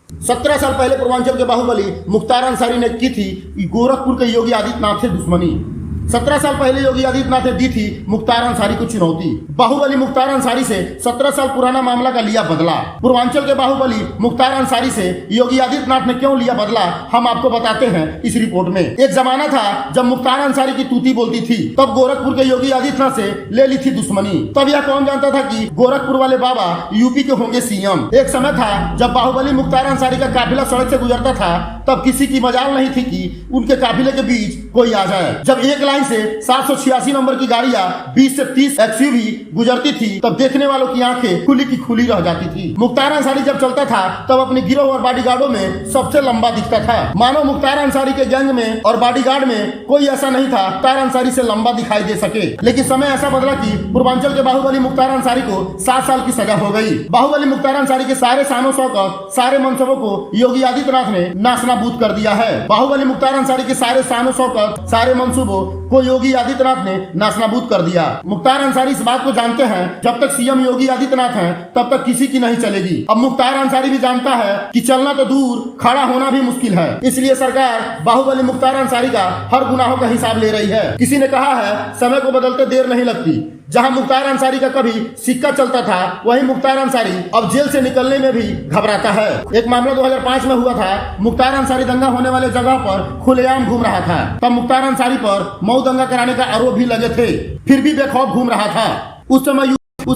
17 साल पहले पूर्वांचल के बाहुबली मुख्तार अंसारी ने की थी गोरखपुर के योगी आदित्यनाथ से दुश्मनी। 17 साल पहले योगी आदित्यनाथ ने दी थी मुख्तार अंसारी को चुनौती। बाहुबली मुख्तार अंसारी से 17 साल पुराना मामला का लिया बदला। पूर्वांचल के बाहुबली मुख्तार अंसारी से योगी आदित्यनाथ ने क्यों लिया बदला, हम आपको बताते हैं इस रिपोर्ट में। एक जमाना था जब मुख्तार अंसारी की तूती बोलती थी, तब गोरखपुर के योगी आदित्यनाथ से ले ली थी दुश्मनी। तब यह कौन जानता था कि गोरखपुर वाले बाबा यूपी के होंगे सीएम। एक समय था जब बाहुबली मुख्तार अंसारी का काफिला सड़क से गुजरता था, तब किसी की मजाल नहीं थी कि उनके काफिले के बीच कोई आ जाए। जब एक लाइन से 786 नंबर की गाड़ियां 20 से 30 एक्सयूवी गुजरती थी, तब देखने वालों की आंखें खुली की खुली रह जाती थी। मुख्तार अंसारी जब चलता था तब अपने गिरोह और बॉडीगार्डों में सबसे लंबा दिखता था। मानो मुख्तार अंसारी के गैंग में और बॉडीगार्ड में कोई ऐसा नहीं था मुख्तार अंसारी से लंबा दिखाई दे सके। लेकिन समय ऐसा बदला कि पूर्वांचल के बाहुबली मुख्तार अंसारी को 7 साल की सजा हो गई। बाहुबली मुख्तार अंसारी के सारे शानो शौकत, सारे मनसबों को योगी आदित्यनाथ ने नासनाबूद कर दिया है। बाहुबली मुख्तार अंसारी के सारे शानो शौकत, सारे मनसूबों को योगी आदित्यनाथ ने नासनाबूद कर दिया। मुख्तार अंसारी इस बात को जानते हैं, जब तक सीएम योगी आदित्यनाथ हैं तब तक किसी की नहीं चलेगी। अब मुख्तार अंसारी भी जानता है कि चलना तो दूर, खड़ा होना भी मुश्किल है। इसलिए सरकार बाहुबली मुख्तार अंसारी का हर गुनाहों का हिसाब ले रही है। किसी ने कहा है समय को बदलते देर नहीं लगती। जहां मुख्तार अंसारी का कभी सिक्का चलता था, वहीं मुख्तार अंसारी अब जेल से निकलने में भी घबराता है। एक मामला 2005 में हुआ था। मुख्तार अंसारी दंगा होने वाले जगह पर खुलेआम घूम रहा था। तब मुख्तार अंसारी पर मऊ दंगा कराने का आरोप भी लगे थे, फिर भी बेखौफ घूम रहा था। उस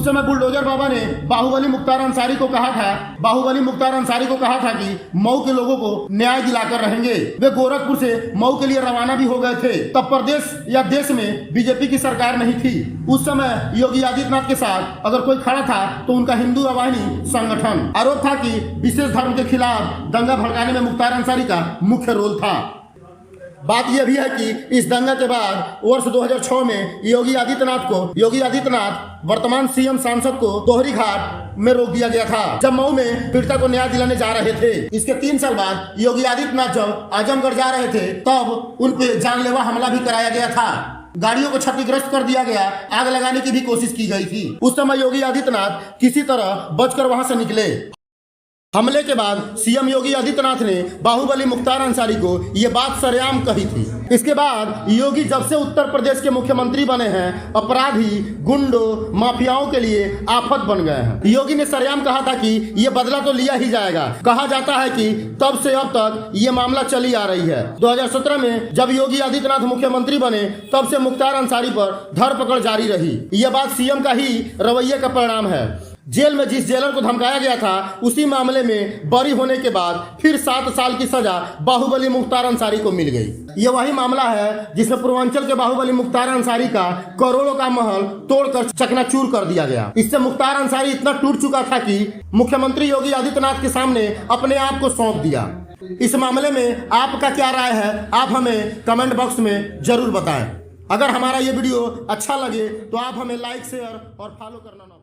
समय बुलडोजर बाबा ने बाहुबली मुख्तार अंसारी को कहा था कि मऊ के लोगों को न्याय दिलाकर रहेंगे। वे गोरखपुर से मऊ के लिए रवाना भी हो गए थे। तब प्रदेश या देश में बीजेपी की सरकार नहीं थी। उस समय योगी आदित्यनाथ के साथ अगर कोई खड़ा था तो उनका हिंदू अवाहिनी संगठन। आरोप था कि विशेष धर्म के खिलाफ दंगा भड़काने में मुख्तार अंसारी का मुख्य रोल था। बात यह भी है कि इस दंगा के बाद वर्ष 2006 में योगी आदित्यनाथ वर्तमान सीएम सांसद को दोहरी घाट में रोक दिया गया था, जब मऊ में पीड़िता को न्याय दिलाने जा रहे थे। इसके 3 साल बाद योगी आदित्यनाथ जब आजमगढ़ जा रहे थे, तब उन पे जानलेवा हमला भी कराया गया था। गाड़ियों को क्षतिग्रस्त कर दिया गया, आग लगाने की भी कोशिश की गई थी। उस समय योगी आदित्यनाथ किसी तरह बचकर वहां से निकले। हमले के बाद सीएम योगी आदित्यनाथ ने बाहुबली मुख्तार अंसारी को यह बात सरेआम कही थी। इसके बाद योगी जब से उत्तर प्रदेश के मुख्यमंत्री बने हैं, अपराधी, गुंडों, माफियाओं के लिए आफत बन गए हैं। योगी ने सरेआम कहा था कि यह बदला तो लिया ही जाएगा। कहा जाता है कि तब से अब तक ये मामला चली आ रही है। 2017 में जब योगी आदित्यनाथ मुख्यमंत्री बने, तब से मुख्तार अंसारी पर धरपकड़ जारी रही। यह बात सीएम का ही रवैये का परिणाम है। जेल में जिस जेलर को धमकाया गया था, उसी मामले में बरी होने के बाद फिर 7 साल की सजा बाहुबली मुख्तार अंसारी को मिल गई। ये वही मामला है जिसमें पूर्वांचल के बाहुबली मुख्तार अंसारी का करोड़ों का महल तोड़कर चकनाचूर कर दिया गया। इससे मुख्तार अंसारी इतना टूट चुका था कि मुख्यमंत्री योगी आदित्यनाथ के सामने अपने आप को सौंप दिया। इस मामले में आपका क्या राय है, आप हमें कमेंट बॉक्स में जरूर बताएं। अगर हमारा ये वीडियो अच्छा लगे तो आप हमें लाइक, शेयर और फॉलो करना ना